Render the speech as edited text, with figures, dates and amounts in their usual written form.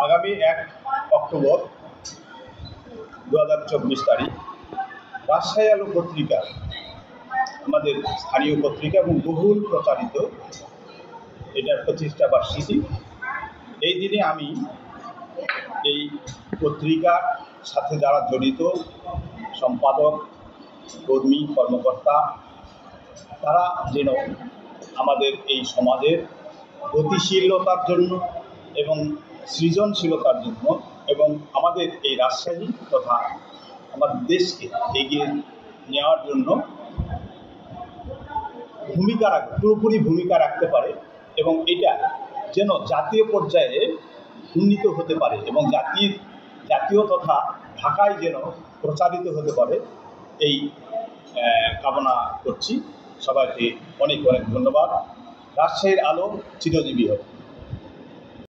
আগামী 1 অক্টোবর 2024 তারিখ রাজশাহী আলো পত্রিকা, আমাদের স্থানীয় পত্রিকা এবং বহুল প্রচারিত, এটার 25টা বার্ষিকী। এই দিনে আমি এই পত্রিকার সাথে যারা জড়িত সম্পাদক, কর্মী, কর্মকর্তা, তারা যেন আমাদের এই সমাজের গতিশীলতার জন্য এবং সৃজনশীলতার জন্য এবং আমাদের এই রাজশাহী তথা আমাদের দেশকে এগিয়ে নেওয়ার জন্য পুরোপুরি ভূমিকা রাখতে পারে এবং এটা যেন জাতীয় পর্যায়ে উন্নীত হতে পারে এবং জাতীয় তথা ঢাকায় যেন প্রচারিত হতে পারে, এই কামনা করছি। সবাইকে অনেক অনেক ধন্যবাদ। রাজশাহীর আলো চিরজীবী হোক।